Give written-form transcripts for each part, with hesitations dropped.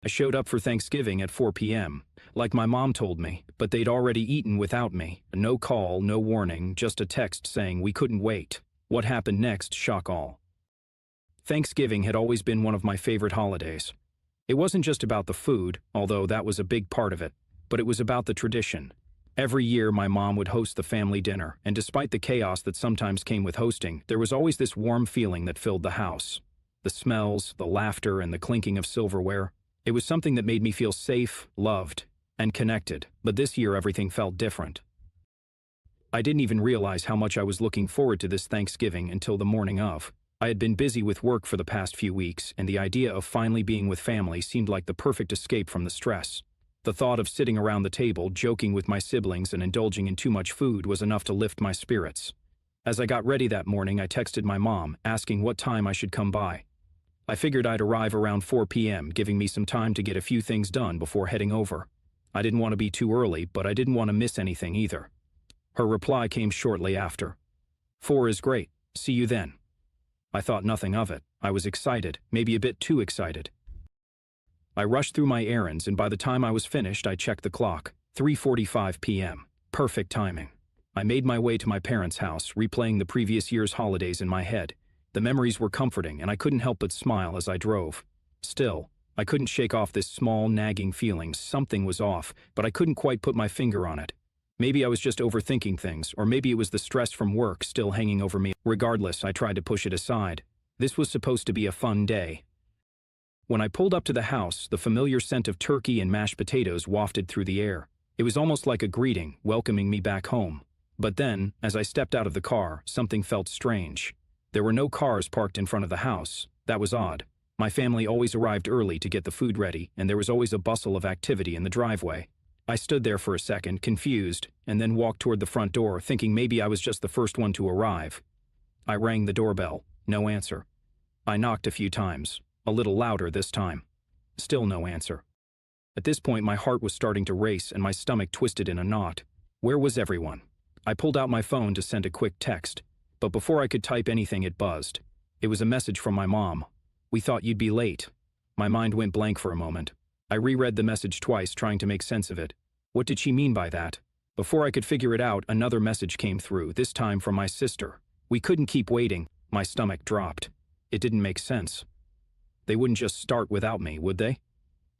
I showed up for Thanksgiving at 4 p.m., like my mom told me, but they'd already eaten without me. No call, no warning, just a text saying we couldn't wait. What happened next, shock all. Thanksgiving had always been one of my favorite holidays. It wasn't just about the food, although that was a big part of it, but it was about the tradition. Every year my mom would host the family dinner, and despite the chaos that sometimes came with hosting, there was always this warm feeling that filled the house. The smells, the laughter, and the clinking of silverware. It was something that made me feel safe, loved, and connected, but this year everything felt different. I didn't even realize how much I was looking forward to this Thanksgiving until the morning of. I had been busy with work for the past few weeks, and the idea of finally being with family seemed like the perfect escape from the stress. The thought of sitting around the table, joking with my siblings and indulging in too much food was enough to lift my spirits. As I got ready that morning, I texted my mom, asking what time I should come by. I figured I'd arrive around 4 p.m., giving me some time to get a few things done before heading over. I didn't want to be too early, but I didn't want to miss anything either. Her reply came shortly after. 4 is great. See you then. I thought nothing of it. I was excited, maybe a bit too excited. I rushed through my errands, and by the time I was finished, I checked the clock. 3:45 p.m. Perfect timing. I made my way to my parents' house, replaying the previous year's holidays in my head. The memories were comforting, and I couldn't help but smile as I drove. Still, I couldn't shake off this small, nagging feeling. Something was off, but I couldn't quite put my finger on it. Maybe I was just overthinking things, or maybe it was the stress from work still hanging over me. Regardless, I tried to push it aside. This was supposed to be a fun day. When I pulled up to the house, the familiar scent of turkey and mashed potatoes wafted through the air. It was almost like a greeting, welcoming me back home. But then, as I stepped out of the car, something felt strange. There were no cars parked in front of the house. That was odd. My family always arrived early to get the food ready, and there was always a bustle of activity in the driveway. I stood there for a second, confused, and then walked toward the front door, thinking maybe I was just the first one to arrive. I rang the doorbell. No answer. I knocked a few times, a little louder this time. Still no answer. At this point, my heart was starting to race and my stomach twisted in a knot. Where was everyone? I pulled out my phone to send a quick text, but before I could type anything, it buzzed. It was a message from my mom. We thought you'd be late. My mind went blank for a moment. I reread the message twice, trying to make sense of it. What did she mean by that? Before I could figure it out, another message came through, this time from my sister. We couldn't keep waiting. My stomach dropped. It didn't make sense. They wouldn't just start without me, would they?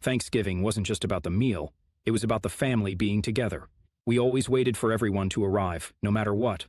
Thanksgiving wasn't just about the meal. It was about the family being together. We always waited for everyone to arrive, no matter what.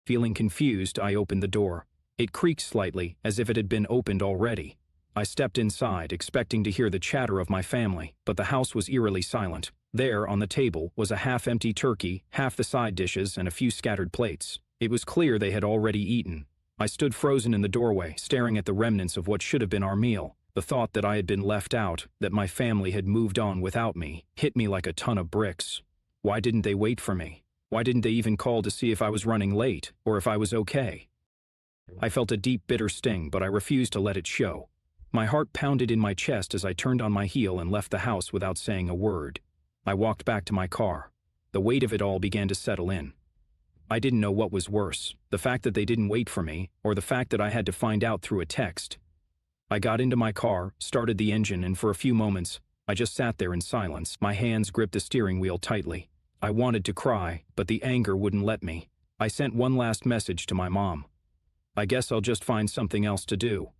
Feeling confused, I opened the door. It creaked slightly, as if it had been opened already. I stepped inside, expecting to hear the chatter of my family, but the house was eerily silent. There, on the table, was a half-empty turkey, half the side dishes, and a few scattered plates. It was clear they had already eaten. I stood frozen in the doorway, staring at the remnants of what should have been our meal. The thought that I had been left out, that my family had moved on without me, hit me like a ton of bricks. Why didn't they wait for me? Why didn't they even call to see if I was running late, or if I was okay? I felt a deep, bitter sting, but I refused to let it show. My heart pounded in my chest as I turned on my heel and left the house without saying a word. I walked back to my car. The weight of it all began to settle in. I didn't know what was worse, the fact that they didn't wait for me, or the fact that I had to find out through a text. I got into my car, started the engine, and for a few moments, I just sat there in silence. My hands gripped the steering wheel tightly. I wanted to cry, but the anger wouldn't let me. I sent one last message to my mom. I guess I'll just find something else to do.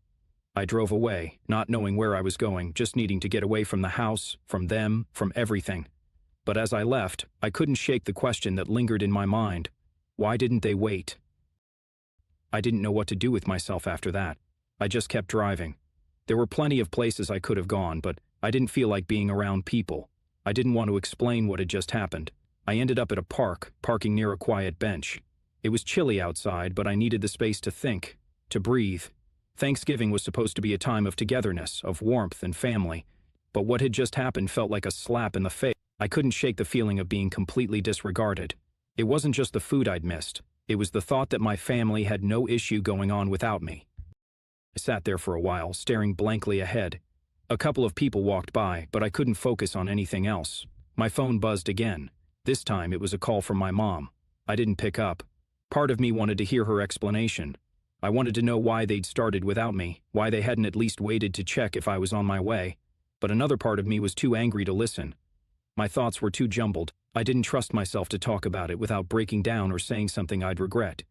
I drove away, not knowing where I was going, just needing to get away from the house, from them, from everything. But as I left, I couldn't shake the question that lingered in my mind. Why didn't they wait? I didn't know what to do with myself after that. I just kept driving. There were plenty of places I could have gone, but I didn't feel like being around people. I didn't want to explain what had just happened. I ended up at a park, parking near a quiet bench. It was chilly outside, but I needed the space to think, to breathe. Thanksgiving was supposed to be a time of togetherness, of warmth and family. But what had just happened felt like a slap in the face. I couldn't shake the feeling of being completely disregarded. It wasn't just the food I'd missed. It was the thought that my family had no issue going on without me. I sat there for a while, staring blankly ahead. A couple of people walked by, but I couldn't focus on anything else. My phone buzzed again. This time it was a call from my mom. I didn't pick up. Part of me wanted to hear her explanation. I wanted to know why they'd started without me, why they hadn't at least waited to check if I was on my way. but another part of me was too angry to listen. My thoughts were too jumbled. I didn't trust myself to talk about it without breaking down or saying something I'd regret.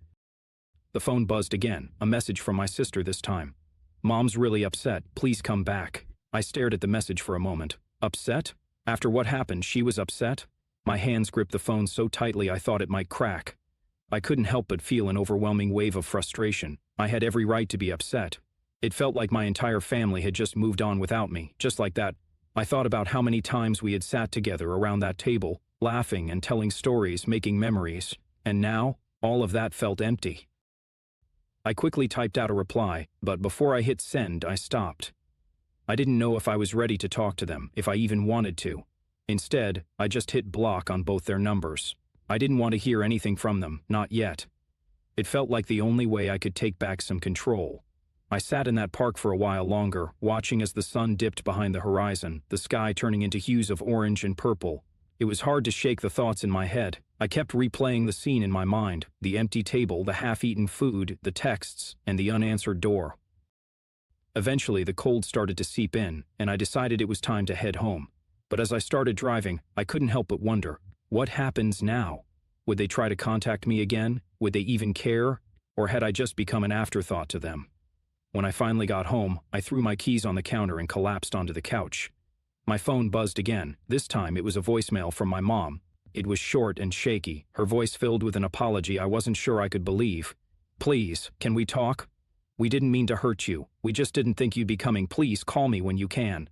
The phone buzzed again, a message from my sister this time. "Mom's really upset, please come back." I stared at the message for a moment. Upset? After what happened, she was upset? My hands gripped the phone so tightly I thought it might crack. I couldn't help but feel an overwhelming wave of frustration. I had every right to be upset. It felt like my entire family had just moved on without me, just like that. I thought about how many times we had sat together around that table, laughing and telling stories, making memories, and now, all of that felt empty. I quickly typed out a reply, but before I hit send, I stopped. I didn't know if I was ready to talk to them, if I even wanted to. Instead, I just hit block on both their numbers. I didn't want to hear anything from them, not yet. It felt like the only way I could take back some control. I sat in that park for a while longer, watching as the sun dipped behind the horizon, the sky turning into hues of orange and purple. It was hard to shake the thoughts in my head. I kept replaying the scene in my mind, the empty table, the half-eaten food, the texts, and the unanswered door. Eventually, the cold started to seep in, and I decided it was time to head home. But as I started driving, I couldn't help but wonder, what happens now? Would they try to contact me again? Would they even care? Or had I just become an afterthought to them? When I finally got home, I threw my keys on the counter and collapsed onto the couch. My phone buzzed again. This time it was a voicemail from my mom. It was short and shaky, her voice filled with an apology I wasn't sure I could believe. "Please, can we talk? We didn't mean to hurt you. We just didn't think you'd be coming. Please call me when you can."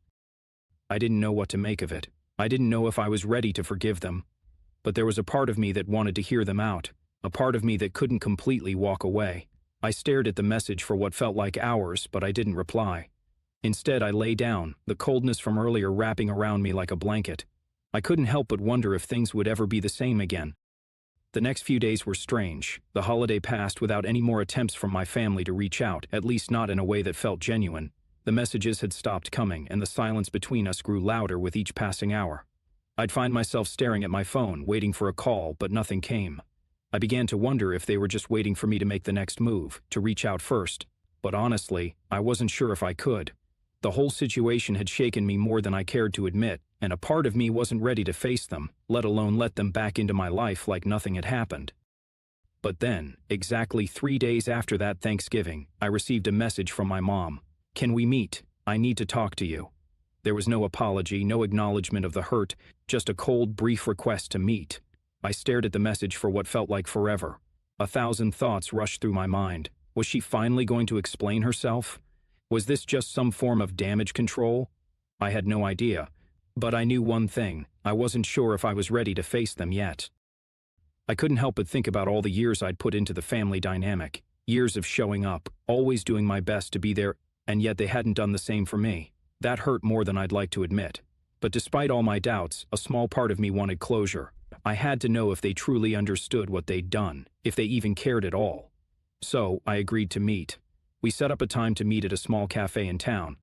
I didn't know what to make of it. I didn't know if I was ready to forgive them. But there was a part of me that wanted to hear them out, a part of me that couldn't completely walk away. I stared at the message for what felt like hours, but I didn't reply. Instead, I lay down, the coldness from earlier wrapping around me like a blanket. I couldn't help but wonder if things would ever be the same again. The next few days were strange. The holiday passed without any more attempts from my family to reach out, at least not in a way that felt genuine. The messages had stopped coming, and the silence between us grew louder with each passing hour. I'd find myself staring at my phone, waiting for a call, but nothing came. I began to wonder if they were just waiting for me to make the next move, to reach out first. But honestly, I wasn't sure if I could. The whole situation had shaken me more than I cared to admit, and a part of me wasn't ready to face them, let alone let them back into my life like nothing had happened. But then, exactly 3 days after that Thanksgiving, I received a message from my mom. "Can we meet? I need to talk to you." There was no apology, no acknowledgement of the hurt, just a cold, brief request to meet. I stared at the message for what felt like forever. 1,000 thoughts rushed through my mind. Was she finally going to explain herself? Was this just some form of damage control? I had no idea. But I knew one thing. I wasn't sure if I was ready to face them yet. I couldn't help but think about all the years I'd put into the family dynamic. Years of showing up, always doing my best to be there, and yet they hadn't done the same for me. That hurt more than I'd like to admit. But despite all my doubts, a small part of me wanted closure. I had to know if they truly understood what they'd done, if they even cared at all. So, I agreed to meet. We set up a time to meet at a small cafe in town.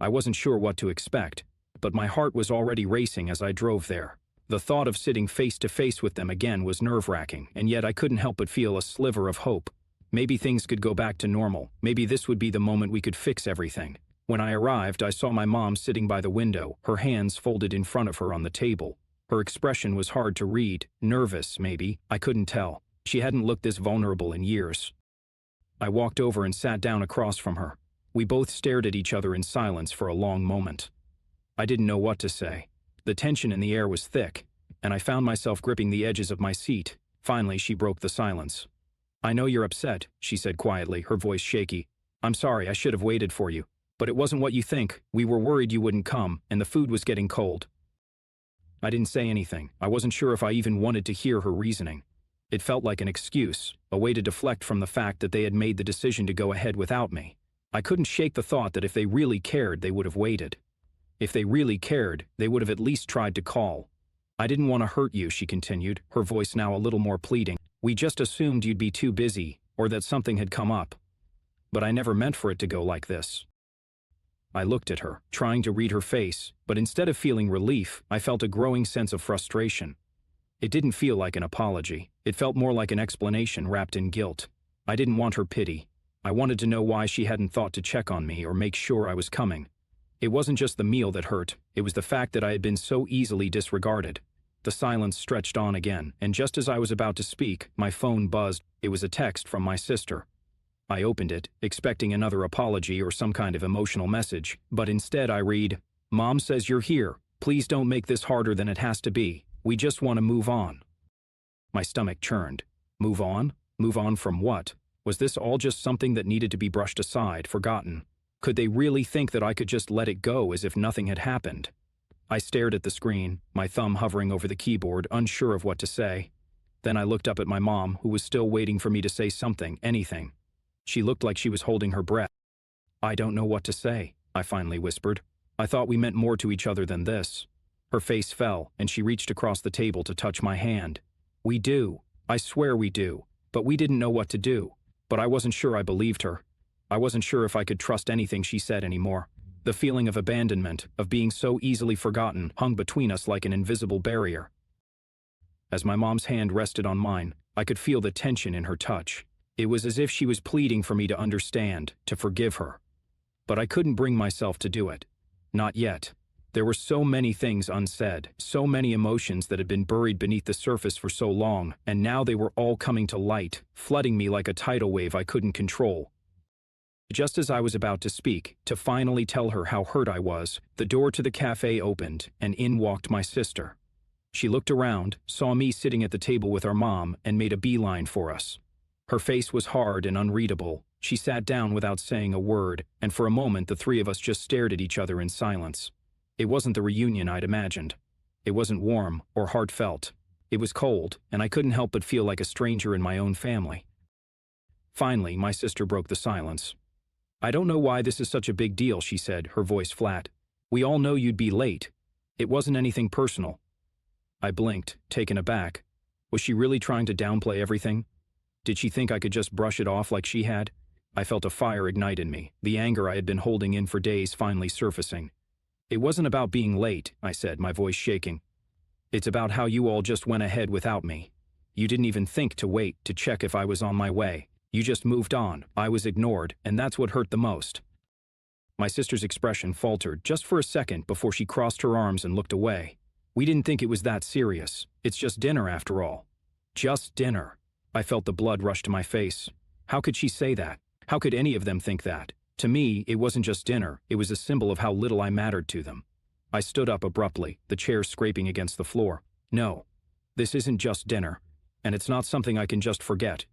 I wasn't sure what to expect, but my heart was already racing as I drove there. The thought of sitting face to face with them again was nerve-wracking, and yet I couldn't help but feel a sliver of hope. Maybe things could go back to normal. Maybe this would be the moment we could fix everything. When I arrived, I saw my mom sitting by the window, her hands folded in front of her on the table. Her expression was hard to read, nervous maybe, I couldn't tell. She hadn't looked this vulnerable in years. I walked over and sat down across from her. We both stared at each other in silence for a long moment. I didn't know what to say. The tension in the air was thick, and I found myself gripping the edges of my seat. Finally, she broke the silence. "I know you're upset," she said quietly, her voice shaky. "I'm sorry, I should have waited for you. But it wasn't what you think. We were worried you wouldn't come, and the food was getting cold." I didn't say anything. I wasn't sure if I even wanted to hear her reasoning. It felt like an excuse, a way to deflect from the fact that they had made the decision to go ahead without me. I couldn't shake the thought that if they really cared, they would have waited. If they really cared, they would have at least tried to call. "I didn't want to hurt you," she continued, her voice now a little more pleading. "We just assumed you'd be too busy, or that something had come up. But I never meant for it to go like this." I looked at her, trying to read her face, but instead of feeling relief, I felt a growing sense of frustration. It didn't feel like an apology. It felt more like an explanation wrapped in guilt. I didn't want her pity. I wanted to know why she hadn't thought to check on me or make sure I was coming. It wasn't just the meal that hurt, it was the fact that I had been so easily disregarded. The silence stretched on again, and just as I was about to speak, my phone buzzed. It was a text from my sister. I opened it, expecting another apology or some kind of emotional message, but instead I read, "Mom says you're here. Please don't make this harder than it has to be. We just want to move on." My stomach churned. Move on? Move on from what? Was this all just something that needed to be brushed aside, forgotten? Could they really think that I could just let it go as if nothing had happened? I stared at the screen, my thumb hovering over the keyboard, unsure of what to say. Then I looked up at my mom, who was still waiting for me to say something, anything. She looked like she was holding her breath. "I don't know what to say," I finally whispered. "I thought we meant more to each other than this." Her face fell, and she reached across the table to touch my hand. "We do. I swear we do. But we didn't know what to do." But I wasn't sure I believed her. I wasn't sure if I could trust anything she said anymore. The feeling of abandonment, of being so easily forgotten, hung between us like an invisible barrier. As my mom's hand rested on mine, I could feel the tension in her touch. It was as if she was pleading for me to understand, to forgive her. But I couldn't bring myself to do it. Not yet. There were so many things unsaid, so many emotions that had been buried beneath the surface for so long, and now they were all coming to light, flooding me like a tidal wave I couldn't control. Just as I was about to speak, to finally tell her how hurt I was, the door to the cafe opened, and in walked my sister. She looked around, saw me sitting at the table with our mom, and made a beeline for us. Her face was hard and unreadable. She sat down without saying a word, and for a moment the three of us just stared at each other in silence. It wasn't the reunion I'd imagined. It wasn't warm or heartfelt. It was cold, and I couldn't help but feel like a stranger in my own family. Finally, my sister broke the silence. "I don't know why this is such a big deal," she said, her voice flat. "We all know you'd be late. It wasn't anything personal." I blinked, taken aback. Was she really trying to downplay everything? Did she think I could just brush it off like she had? I felt a fire ignite in me, the anger I had been holding in for days finally surfacing. "It wasn't about being late," I said, my voice shaking. "It's about how you all just went ahead without me. You didn't even think to wait to check if I was on my way. You just moved on. I was ignored, and that's what hurt the most." My sister's expression faltered just for a second before she crossed her arms and looked away. "We didn't think it was that serious. It's just dinner after all." Just dinner. I felt the blood rush to my face. How could she say that? How could any of them think that? To me, it wasn't just dinner, it was a symbol of how little I mattered to them. I stood up abruptly, the chair scraping against the floor. "No, this isn't just dinner, and it's not something I can just forget."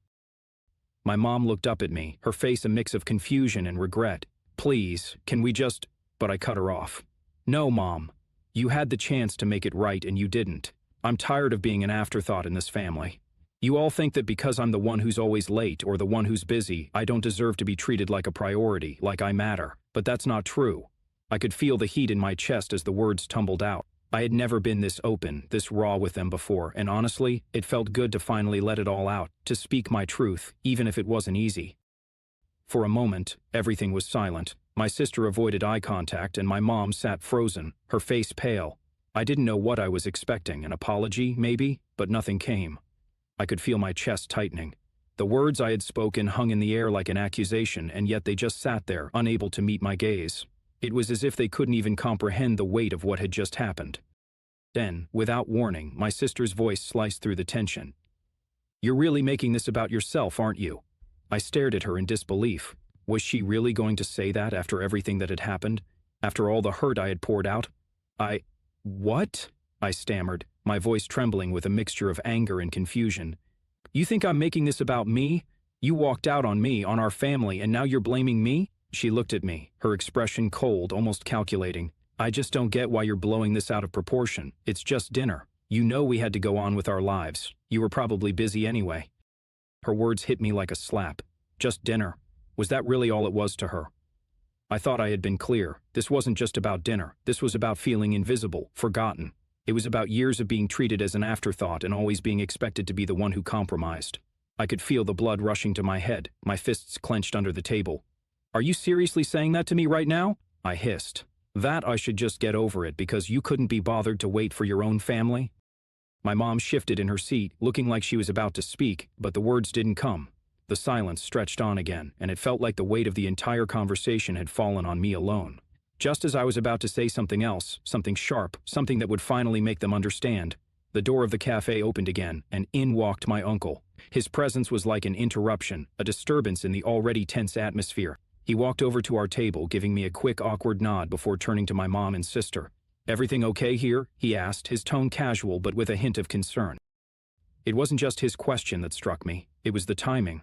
My mom looked up at me, her face a mix of confusion and regret. "Please, can we just—" But I cut her off. "No, Mom. You had the chance to make it right and you didn't. I'm tired of being an afterthought in this family. You all think that because I'm the one who's always late or the one who's busy, I don't deserve to be treated like a priority, like I matter. But that's not true." I could feel the heat in my chest as the words tumbled out. I had never been this open, this raw with them before, and honestly, it felt good to finally let it all out, to speak my truth, even if it wasn't easy. For a moment, everything was silent. My sister avoided eye contact and my mom sat frozen, her face pale. I didn't know what I was expecting, an apology, maybe, but nothing came. I could feel my chest tightening. The words I had spoken hung in the air like an accusation, and yet they just sat there, unable to meet my gaze. It was as if they couldn't even comprehend the weight of what had just happened. Then, without warning, my sister's voice sliced through the tension. "You're really making this about yourself, aren't you?" I stared at her in disbelief. Was she really going to say that after everything that had happened? After all the hurt I had poured out? What? I stammered, my voice trembling with a mixture of anger and confusion. "You think I'm making this about me? You walked out on me, on our family, and now you're blaming me?" She looked at me, her expression cold, almost calculating. "I just don't get why you're blowing this out of proportion. It's just dinner. You know we had to go on with our lives. You were probably busy anyway." Her words hit me like a slap. Just dinner. Was that really all it was to her? I thought I had been clear. This wasn't just about dinner. This was about feeling invisible, forgotten. It was about years of being treated as an afterthought and always being expected to be the one who compromised. I could feel the blood rushing to my head, my fists clenched under the table. "Are you seriously saying that to me right now?" I hissed. "That I should just get over it because you couldn't be bothered to wait for your own family?" My mom shifted in her seat, looking like she was about to speak, but the words didn't come. The silence stretched on again, and it felt like the weight of the entire conversation had fallen on me alone. Just as I was about to say something else, something sharp, something that would finally make them understand, the door of the cafe opened again, and in walked my uncle. His presence was like an interruption, a disturbance in the already tense atmosphere. He walked over to our table, giving me a quick, awkward nod before turning to my mom and sister. "Everything okay here?" he asked, his tone casual but with a hint of concern. It wasn't just his question that struck me, it was the timing.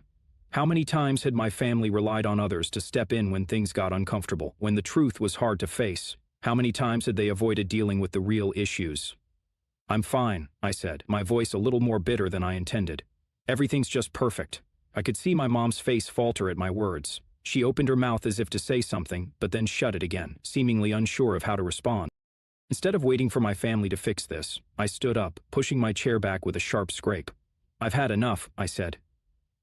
How many times had my family relied on others to step in when things got uncomfortable, when the truth was hard to face? How many times had they avoided dealing with the real issues? "I'm fine," I said, my voice a little more bitter than I intended. "Everything's just perfect." I could see my mom's face falter at my words. She opened her mouth as if to say something, but then shut it again, seemingly unsure of how to respond. Instead of waiting for my family to fix this, I stood up, pushing my chair back with a sharp scrape. "I've had enough," I said.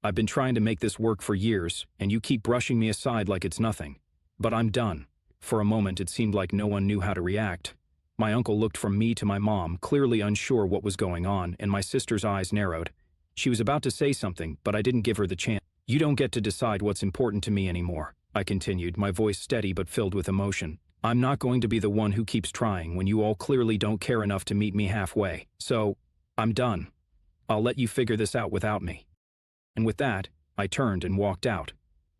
"I've been trying to make this work for years, and you keep brushing me aside like it's nothing. But I'm done." For a moment it seemed like no one knew how to react. My uncle looked from me to my mom, clearly unsure what was going on, and my sister's eyes narrowed. She was about to say something, but I didn't give her the chance. "You don't get to decide what's important to me anymore," I continued, my voice steady but filled with emotion. "I'm not going to be the one who keeps trying when you all clearly don't care enough to meet me halfway. So, I'm done. I'll let you figure this out without me." And with that, I turned and walked out.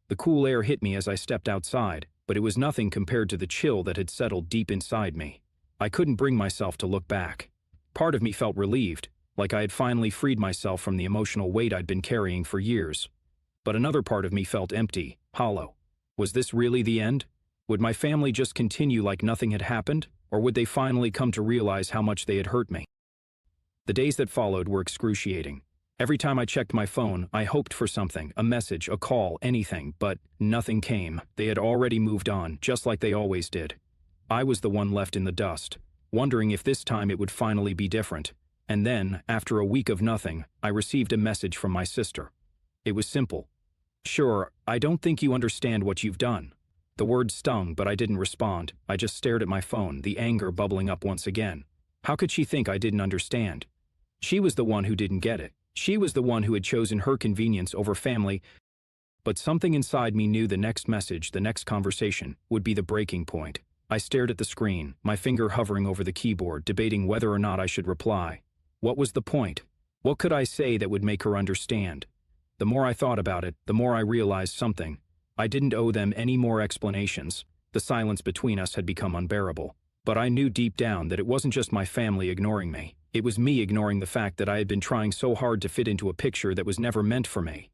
The cool air hit me as I stepped outside, but it was nothing compared to the chill that had settled deep inside me. I couldn't bring myself to look back. Part of me felt relieved, like I had finally freed myself from the emotional weight I'd been carrying for years. But another part of me felt empty, hollow. Was this really the end? Would my family just continue like nothing had happened, or would they finally come to realize how much they had hurt me? The days that followed were excruciating. Every time I checked my phone, I hoped for something, a message, a call, anything, but nothing came. They had already moved on, just like they always did. I was the one left in the dust, wondering if this time it would finally be different. And then, after a week of nothing, I received a message from my sister. It was simple. "Sure, I don't think you understand what you've done." The word stung, but I didn't respond. I just stared at my phone, the anger bubbling up once again. How could she think I didn't understand? She was the one who didn't get it. She was the one who had chosen her convenience over family. But something inside me knew the next message, the next conversation, would be the breaking point. I stared at the screen, my finger hovering over the keyboard, debating whether or not I should reply. What was the point? What could I say that would make her understand? The more I thought about it, the more I realized something. I didn't owe them any more explanations. The silence between us had become unbearable. But I knew deep down that it wasn't just my family ignoring me. It was me ignoring the fact that I had been trying so hard to fit into a picture that was never meant for me.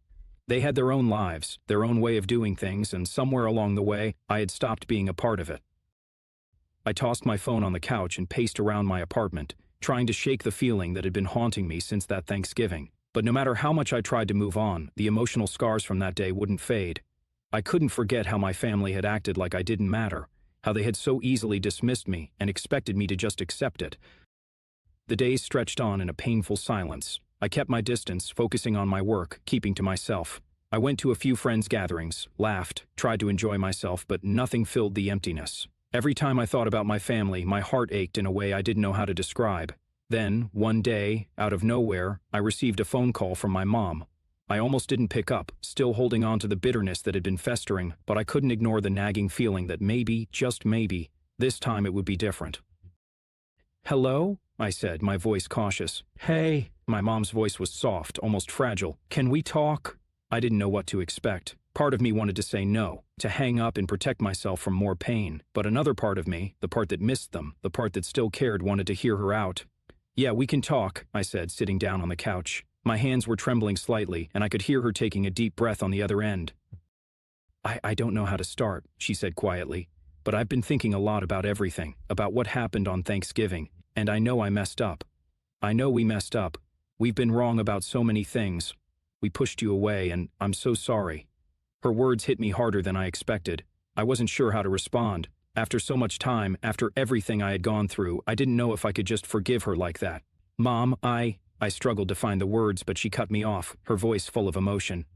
They had their own lives, their own way of doing things, and somewhere along the way, I had stopped being a part of it. I tossed my phone on the couch and paced around my apartment, trying to shake the feeling that had been haunting me since that Thanksgiving. But no matter how much I tried to move on, the emotional scars from that day wouldn't fade. I couldn't forget how my family had acted like I didn't matter, how they had so easily dismissed me and expected me to just accept it. The days stretched on in a painful silence. I kept my distance, focusing on my work, keeping to myself. I went to a few friends' gatherings, laughed, tried to enjoy myself, but nothing filled the emptiness. Every time I thought about my family, my heart ached in a way I didn't know how to describe. Then, one day, out of nowhere, I received a phone call from my mom. I almost didn't pick up, still holding on to the bitterness that had been festering, but I couldn't ignore the nagging feeling that maybe, just maybe, this time it would be different. "Hello?" I said, my voice cautious. "Hey." My mom's voice was soft, almost fragile. "Can we talk?" I didn't know what to expect. Part of me wanted to say no, to hang up and protect myself from more pain, but another part of me, the part that missed them, the part that still cared, wanted to hear her out. "Yeah, we can talk," I said, sitting down on the couch. My hands were trembling slightly, and I could hear her taking a deep breath on the other end. I don't know how to start," she said quietly, "but I've been thinking a lot about everything, about what happened on Thanksgiving, and I know I messed up. I know we messed up. We've been wrong about so many things. We pushed you away, and I'm so sorry." Her words hit me harder than I expected. I wasn't sure how to respond. After so much time, after everything I had gone through, I didn't know if I could just forgive her like that. "Mom, I struggled to find the words, but she cut me off, her voice full of emotion.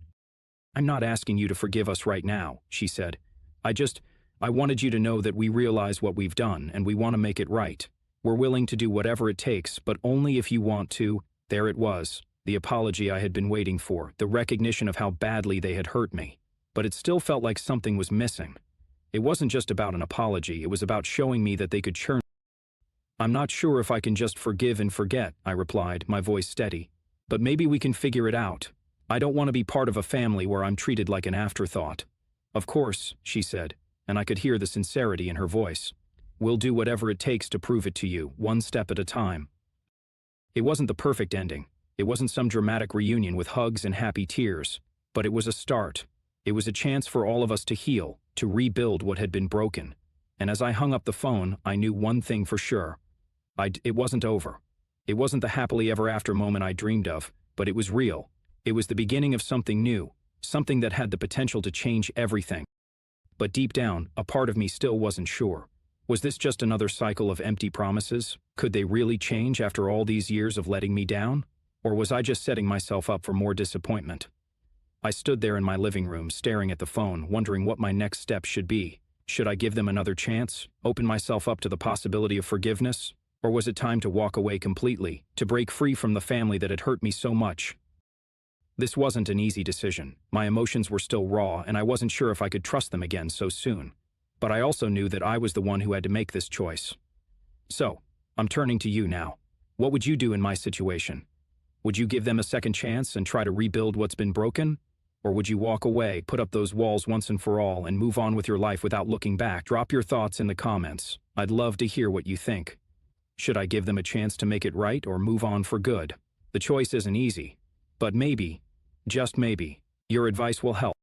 "I'm not asking you to forgive us right now," she said. I wanted you to know that we realize what we've done, and we want to make it right. We're willing to do whatever it takes, but only if you want to." There it was, the apology I had been waiting for, the recognition of how badly they had hurt me. But it still felt like something was missing. It wasn't just about an apology, it was about showing me that they could churn. I'm not sure if I can just forgive and forget, I replied, my voice steady. But maybe we can figure it out. I don't want to be part of a family where I'm treated like an afterthought. Of course, she said, and I could hear the sincerity in her voice. We'll do whatever it takes to prove it to you, one step at a time. It wasn't the perfect ending. It wasn't some dramatic reunion with hugs and happy tears. But it was a start. It was a chance for all of us to heal, to rebuild what had been broken. And as I hung up the phone, I knew one thing for sure. It wasn't over. It wasn't the happily ever after moment I dreamed of, but it was real. It was the beginning of something new, something that had the potential to change everything. But deep down, a part of me still wasn't sure. Was this just another cycle of empty promises? Could they really change after all these years of letting me down? Or was I just setting myself up for more disappointment? I stood there in my living room, staring at the phone, wondering what my next step should be. Should I give them another chance? Open myself up to the possibility of forgiveness? Or was it time to walk away completely, to break free from the family that had hurt me so much? This wasn't an easy decision. My emotions were still raw, and I wasn't sure if I could trust them again so soon. But I also knew that I was the one who had to make this choice. So, I'm turning to you now. What would you do in my situation? Would you give them a second chance and try to rebuild what's been broken? Or would you walk away, put up those walls once and for all, and move on with your life without looking back? Drop your thoughts in the comments. I'd love to hear what you think. Should I give them a chance to make it right or move on for good? The choice isn't easy. But maybe, just maybe, your advice will help.